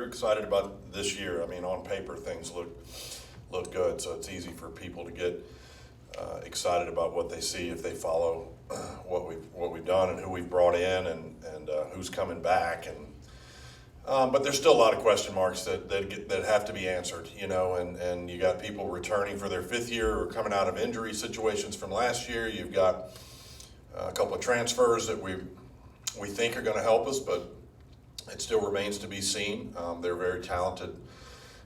we're excited about this year. I mean, on paper, things look good, so it's easy for people to get excited about what they see if they follow what we've done and who we've brought in and who's coming back. But there's still a lot of question marks that have to be answered, and you got people returning for their fifth year or coming out of injury situations from last year. You've got a couple of transfers that we think are going to help us, but it still remains to be seen. They're very talented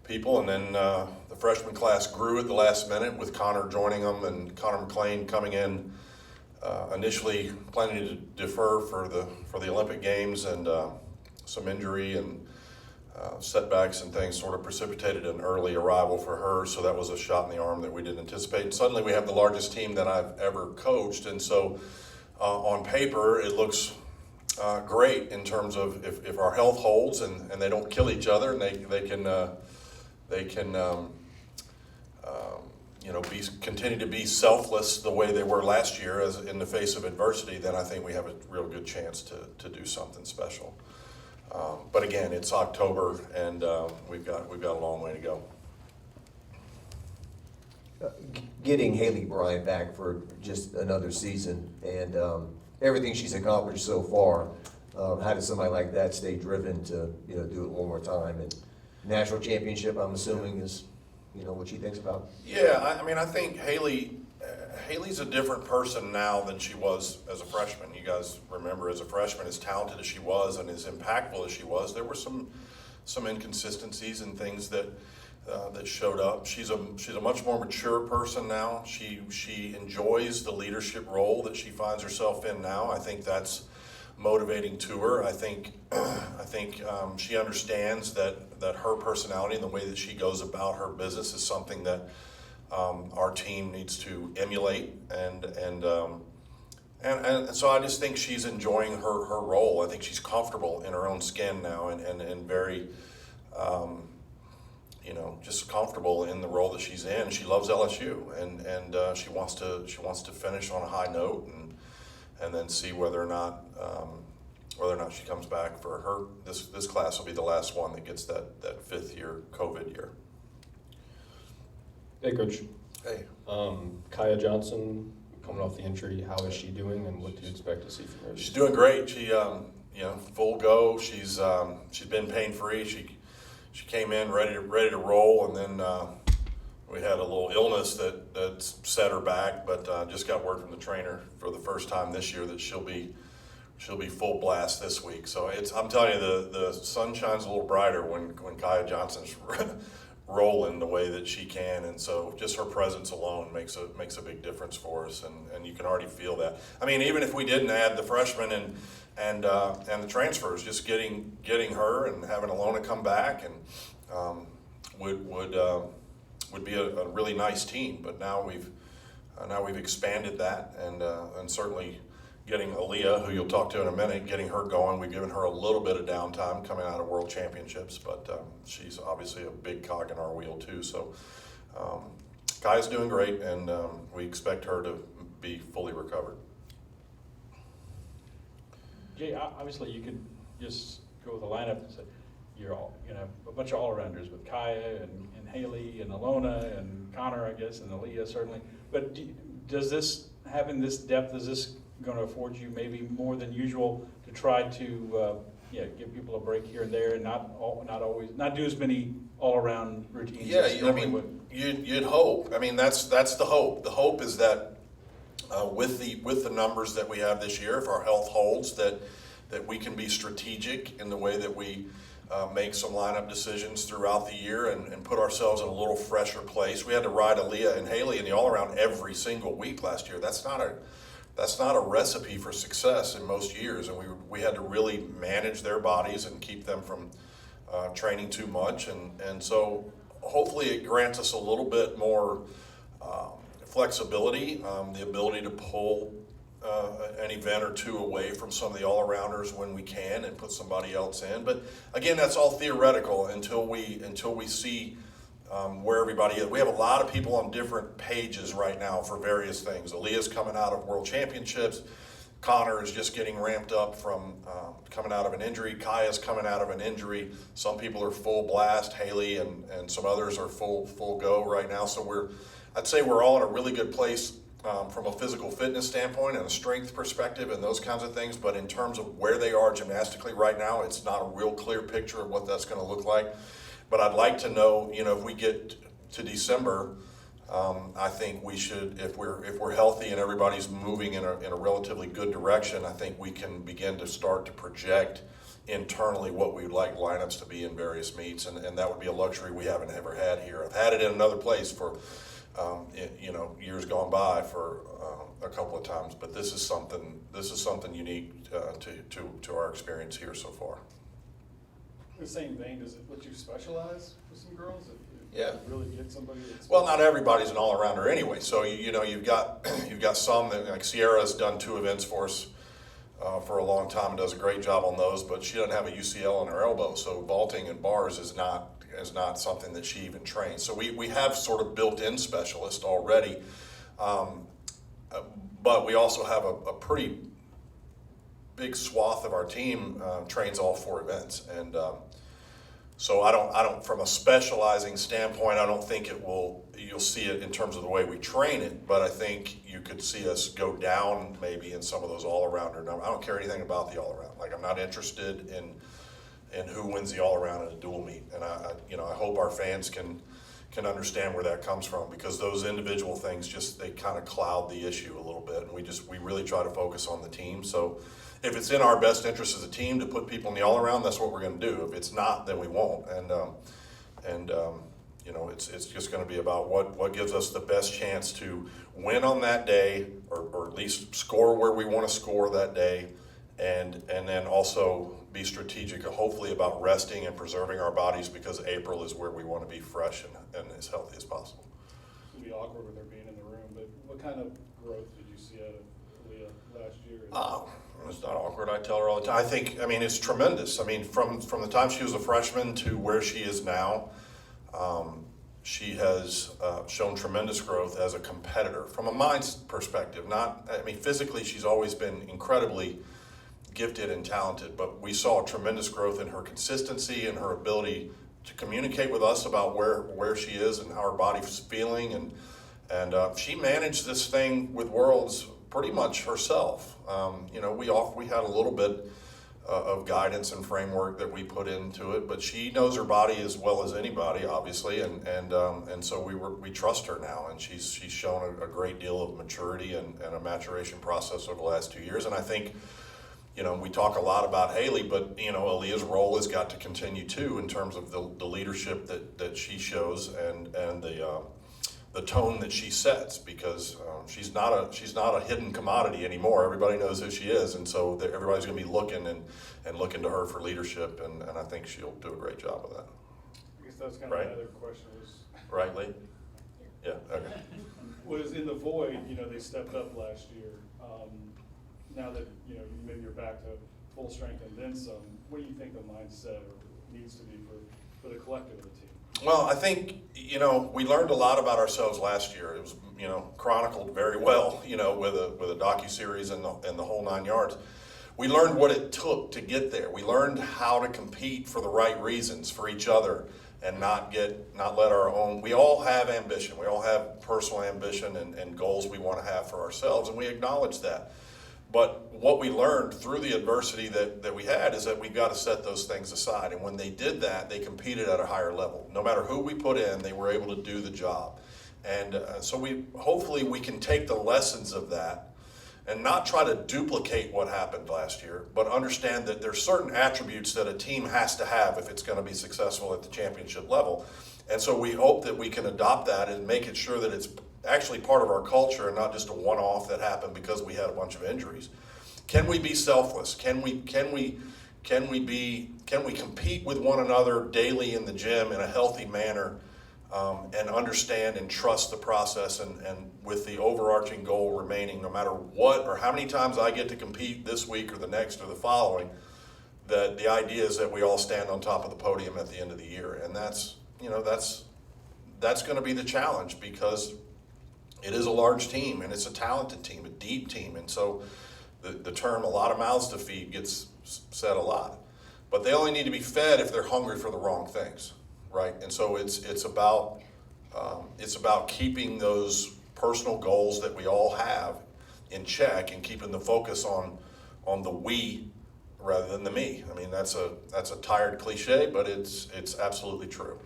people. And then the freshman class grew at the last minute with Connor joining them and Connor McClain coming in initially planning to defer for the Olympic Games, and some injury and setbacks and things sort of precipitated an early arrival for her. So that was a shot in the arm that we didn't anticipate. And suddenly we have the largest team that I've ever coached. And so on paper, it looks great in terms of if our health holds and they don't kill each other, and they can continue to be selfless the way they were last year as in the face of adversity, then I think we have a real good chance to do something special. But again, it's October, and we've got a long way to go. Getting Haley Bryant back for just another season and everything she's accomplished so far, how does somebody like that stay driven to do it one more time? And national championship, I'm assuming, is what she thinks about. Yeah, I think Haley's a different person now than she was as a freshman. You guys remember, as a freshman, as talented as she was and as impactful as she was, there were some inconsistencies and things that showed up. She's a much more mature person now. She enjoys the leadership role that she finds herself in now. I think that's motivating to her. I think she understands that her personality and the way that she goes about her business is something that our team needs to emulate, and so I just think she's enjoying her role. I think she's comfortable in her own skin now, and very just comfortable in the role that she's in. She loves LSU, and she wants to finish on a high note, and then see whether or not she comes back for her. This class will be the last one that gets that fifth year COVID year. Hey, Coach. Hey. Kaya Johnson coming off the injury. How is she doing, and what do you expect to see from her? She's doing great. She full go. She's been pain free. She came in ready to roll, and then we had a little illness that set her back, but just got word from the trainer for the first time this year that she'll be full blast this week. So I'm telling you, the sun shines a little brighter when Kaya Johnson's rolling the way that she can, and so just her presence alone makes a big difference for us, and you can already feel that. I mean, even if we didn't add the freshmen and the transfers, just getting her and having Alona come back and would be a really nice team. But now we've expanded that, and certainly getting Aleah, who you'll talk to in a minute, getting her going. We've given her a little bit of downtime coming out of World Championships, but she's obviously a big cog in our wheel too. So Kai's doing great, and we expect her to be fully recovered. Jay, obviously you could just go with a lineup and say you're all, a bunch of all-arounders with Kaya and Haley and Alona and Connor, I guess, and Aleah certainly. But having this depth, is this going to afford you maybe more than usual to try to give people a break here and there, and not do as many all-around routines? Yeah, you'd hope. I mean, that's the hope. The hope is that with the numbers that we have this year, if our health holds, that we can be strategic in the way that we make some lineup decisions throughout the year and put ourselves in a little fresher place. We had to ride Aleah and Haley in the all-around every single week last year. That's not a recipe for success in most years, and we had to really manage their bodies and keep them from training too much, and so hopefully it grants us a little bit more flexibility, the ability to pull an event or two away from some of the all-arounders when we can and put somebody else in. But again, that's all theoretical until we see where everybody is. We have a lot of people on different pages right now for various things. Aleah's coming out of World Championships. Connor is just getting ramped up from coming out of an injury. Kaya's coming out of an injury. Some people are full blast. Haley and some others are full go right now. So I'd say we're all in a really good place from a physical fitness standpoint and a strength perspective and those kinds of things. But in terms of where they are gymnastically right now, it's not a real clear picture of what that's going to look like. But I'd like to know, if we get to December, I think we should, if we're healthy and everybody's moving in a relatively good direction, I think we can begin to start to project internally what we would like lineups to be in various meets, and that would be a luxury we haven't ever had here. I've had it in another place for years gone by for a couple of times, but this is something unique to our experience here so far. In the same vein, does it let you specialize with some girls? If Yeah. you really get somebody that's... Well, not everybody's an all-arounder anyway. So you've got some that, like Sierra's done 2 events for us for a long time and does a great job on those, but she doesn't have a UCL on her elbow. So vaulting and bars is not something that she even trains. So we have sort of built-in specialists already, but we also have a pretty big swath of our team trains all 4 events, and so I don't from a specializing standpoint, I don't think you'll see it in terms of the way we train it, but I think you could see us go down maybe in some of those all-arounder numbers. I don't care anything about the all-around. Like, I'm not interested in who wins the all-around in a dual meet, and I hope our fans can understand where that comes from, because those individual things they kind of cloud the issue a little bit, and we really try to focus on the team. So if it's in our best interest as a team to put people in the all-around, that's what we're going to do. If it's not, then we won't. And it's just going to be about what gives us the best chance to win on that day, or at least score where we want to score that day, and then also be strategic, hopefully, about resting and preserving our bodies, because April is where we want to be fresh and as healthy as possible. It'll be awkward with her being in the room, but what kind of growth did you see out of Aleah last year? It's not awkward. I tell her all the time. It's tremendous. From the time she was a freshman to where she is now, she has shown tremendous growth as a competitor from a mind perspective. Physically, she's always been incredibly gifted and talented, but we saw tremendous growth in her consistency and her ability to communicate with us about where she is and how her body's feeling, and she managed this thing with Worlds pretty much herself. We had a little bit of guidance and framework that we put into it, but she knows her body as well as anybody, obviously, and so we trust her now, and she's shown a great deal of maturity and a maturation process over the last 2 years, and I think. We talk a lot about Haley, but, Aleah's role has got to continue too, in terms of the leadership that she shows and the tone that she sets, because she's not a hidden commodity anymore. Everybody knows who she is, and so everybody's going to be looking and looking to her for leadership, and I think she'll do a great job of that. I guess that's kind Right. of my other question was... Right, Lee? Yeah, okay. Was in the void, they stepped up last year. Now that, maybe you're back to full strength and then some, what do you think the mindset needs to be for the collective of the team? Well, I think, we learned a lot about ourselves last year. It was, chronicled very well, with a docuseries and the whole 9 yards. We learned what it took to get there. We learned how to compete for the right reasons for each other, and not let our own, we all have ambition. We all have personal ambition and goals we want to have for ourselves, and we acknowledge that. But what we learned through the adversity that we had is that we've got to set those things aside. And when they did that, they competed at a higher level. No matter who we put in, they were able to do the job. And so hopefully we can take the lessons of that and not try to duplicate what happened last year, but understand that there's certain attributes that a team has to have if it's going to be successful at the championship level. And so we hope that we can adopt that and make it sure that it's actually part of our culture and not just a one-off that happened because we had a bunch of injuries. Can we be selfless? Can we compete with one another daily in the gym in a healthy manner, and understand and trust the process, and with the overarching goal remaining, no matter what or how many times I get to compete this week or the next or the following, that the idea is that we all stand on top of the podium at the end of the year. And that's going to be the challenge, because it is a large team and it's a talented team, a deep team. And so the term "a lot of mouths to feed" gets said a lot, but they only need to be fed if they're hungry for the wrong things, right? And so it's about keeping those personal goals that we all have in check and keeping the focus on the we rather than the me. I mean, that's a tired cliche, but it's absolutely true.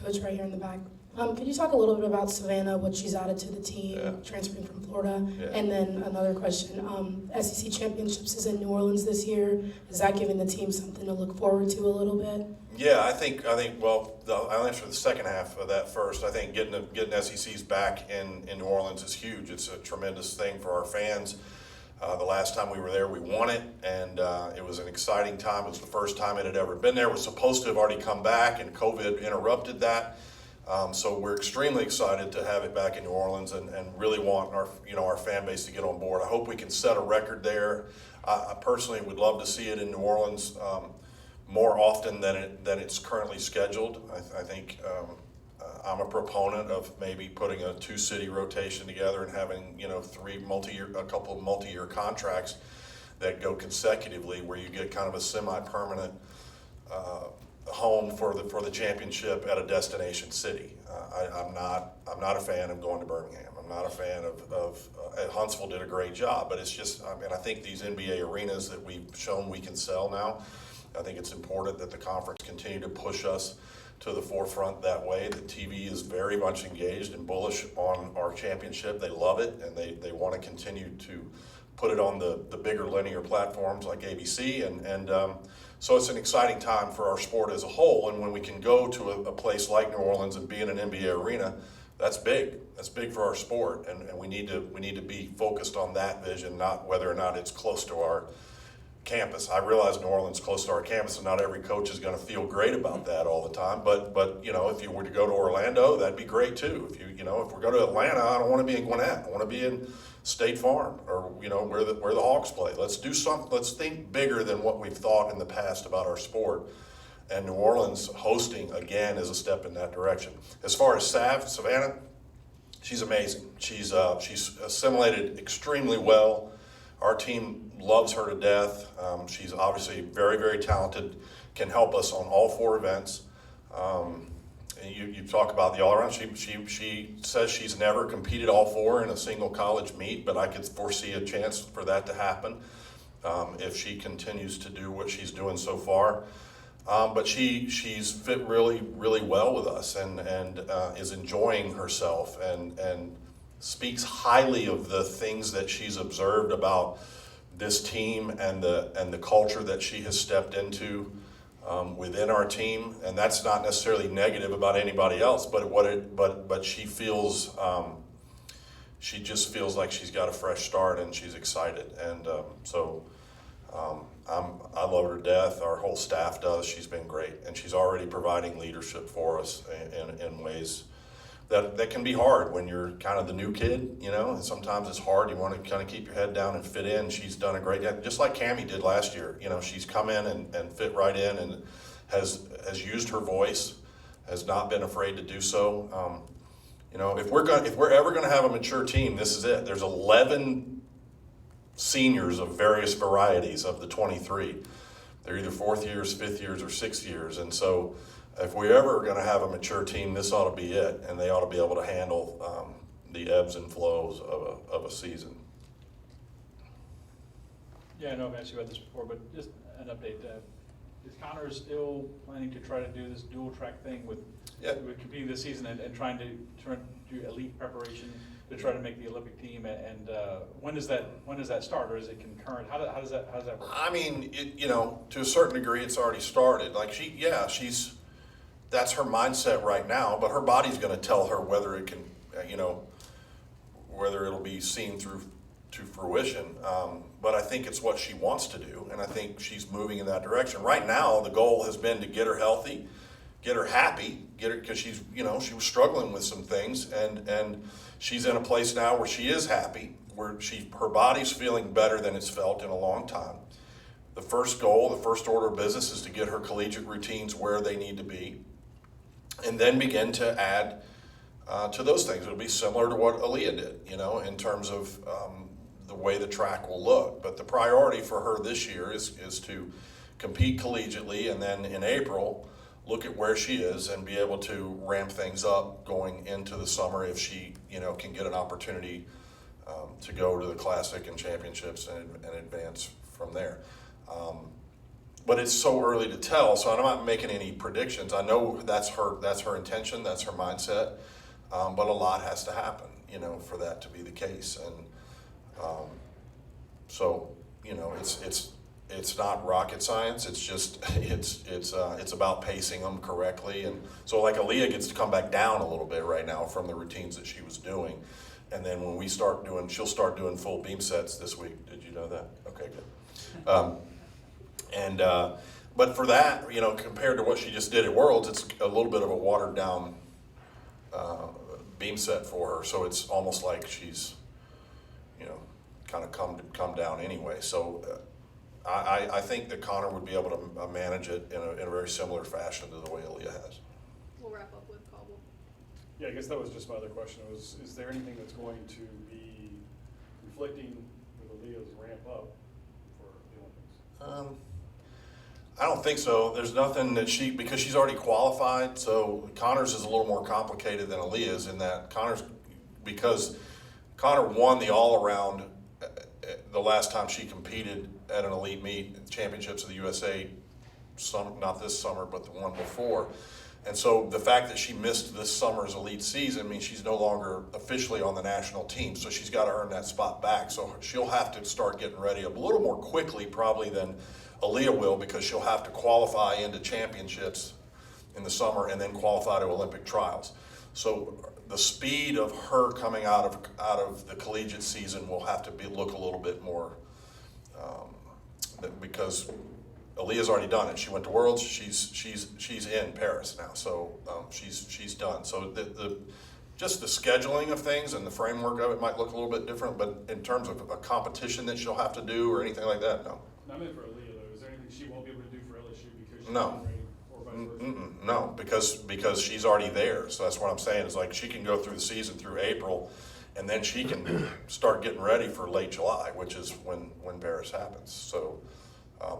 Coach, right here in the back. Could you talk a little bit about Savannah, what she's added to the team, Yeah. transferring from Florida? Yeah. And then another question, SEC Championships is in New Orleans this year. Is that giving the team something to look forward to a little bit? Yeah, I think. Well, I'll answer the second half of that first. I think getting SECs back in New Orleans is huge. It's a tremendous thing for our fans. The last time we were there, we won it, and it was an exciting time. It was the first time it had ever been there. It was supposed to have already come back, and COVID interrupted that. So we're extremely excited to have it back in New Orleans, and really want our fan base to get on board. I hope we can set a record there. I personally would love to see it in New Orleans more often than it's currently scheduled. I think I'm a proponent of maybe putting a 2-city rotation together and having a couple of multi-year contracts that go consecutively, where you get kind of a semi-permanent home for the championship at a destination city. I'm not a fan of going to Birmingham. I'm not a fan of Huntsville did a great job, but it's just, I think these NBA arenas that we've shown we can sell now, I think it's important that the conference continue to push us to the forefront that way. The TV is very much engaged and bullish on our championship. They love it, and they want to continue to put it on the bigger linear platforms like ABC, and so it's an exciting time for our sport as a whole. And when we can go to a place like New Orleans and be in an NBA arena, that's big. That's big for our sport, and we need to be focused on that vision, not whether or not it's close to our campus. I realize New Orleans is close to our campus, and not every coach is going to feel great about that all the time. But if you were to go to Orlando, that'd be great too. If we go to Atlanta, I don't want to be in Gwinnett. I want to be in State Farm, or where the Hawks play. Let's do something. Let's think bigger than what we've thought in the past about our sport. And New Orleans hosting again is a step in that direction. As far as Savannah, she's amazing. She's assimilated extremely well. Our team loves her to death. She's obviously very, very talented, can help us on all 4 events. You talk about the all-around. She says she's never competed all 4 in a single college meet, but I could foresee a chance for that to happen if she continues to do what she's doing so far. But she's fit really, really well with us, and is enjoying herself, and speaks highly of the things that she's observed about this team and the culture that she has stepped into within our team. And that's not necessarily negative about anybody else, but she feels she just feels like she's got a fresh start, and she's excited. And I love her to death. Our whole staff does. She's been great, and she's already providing leadership for us in ways that can be hard when you're kind of the new kid, and sometimes it's hard. You want to kind of keep your head down and fit in. She's done a great job, just like Cammie did last year. She's come in and fit right in, and has used her voice, has not been afraid to do so. If we're ever going to have a mature team, this is it. There's 11 seniors of various varieties of the 23. They're either 4th years, 5th years, or 6th years, and so if we're ever going to have a mature team, this ought to be it, and they ought to be able to handle the ebbs and flows of a season. Yeah, I know I've asked you about this before, but just an update. Is Connor still planning to try to do this dual track thing with competing this season and trying to do elite preparation to try to make the Olympic team? And when does that start, or is it concurrent? How does that work? I mean, to a certain degree, it's already started. Like she's that's her mindset right now, but her body's going to tell her whether it can, whether it'll be seen through to fruition. But I think it's what she wants to do, and I think she's moving in that direction. Right now, the goal has been to get her healthy, get her happy, because she's, she was struggling with some things, and she's in a place now where she is happy, where her body's feeling better than it's felt in a long time. The first goal, the first order of business, is to get her collegiate routines where they need to be, and then begin to add to those things. It'll be similar to what Aleah did, in terms of the way the track will look. But the priority for her this year is to compete collegiately, and then in April, look at where she is and be able to ramp things up going into the summer if she, can get an opportunity to go to the Classic and championships and advance from there. But it's so early to tell, so I'm not making any predictions. I know that's her intention, that's her mindset, but a lot has to happen, for that to be the case. And so, it's not rocket science. It's just it's about pacing them correctly. And so, like, Aleah gets to come back down a little bit right now from the routines that she was doing. And then when she'll start doing full beam sets this week. Did you know that? Okay, good. But for that, compared to what she just did at Worlds, it's a little bit of a watered down beam set for her. So it's almost like she's, kind of come down anyway. So I think that Connor would be able to manage it in a very similar fashion to the way Aleah has. We'll wrap up with Caldwell. Yeah, I guess that was just my other question, is there anything that's going to be conflicting with Aleah's ramp up for the Olympics? I don't think so. There's nothing that because she's already qualified, so Connor's is a little more complicated than Aleah's in that because Connor won the all-around the last time she competed at an elite meet, championships of the USA, not this summer, but the one before. And so the fact that she missed this summer's elite season means she's no longer officially on the national team, so she's got to earn that spot back. So she'll have to start getting ready a little more quickly probably than Aleah will, because she'll have to qualify into championships in the summer and then qualify to Olympic trials. So the speed of her coming out of the collegiate season will have to look a little bit more, because Aleah's already done it. She went to Worlds. She's in Paris now, so she's done. So just the scheduling of things and the framework of it might look a little bit different, but in terms of a competition that she'll have to do or anything like that, no. I meant for Aleah though, is there anything she won't be able to do for LSU because she's No. not ready, or vice versa? No, because she's already there. So that's what I'm saying, is like she can go through the season through April, and then she can start getting ready for late July, which is when Paris happens. So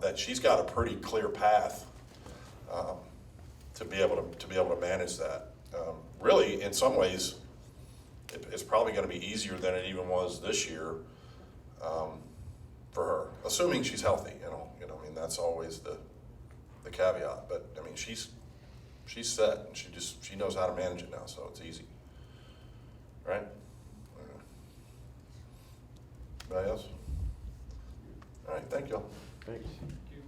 that she's got a pretty clear path to be able to manage that. Really, in some ways, it's probably going to be easier than it even was this year for her, assuming she's healthy. I mean, that's always the caveat. But I mean, she's set, and she knows how to manage it now, so it's easy, right? Anybody else? All right, thank y'all. Thanks. Thank you.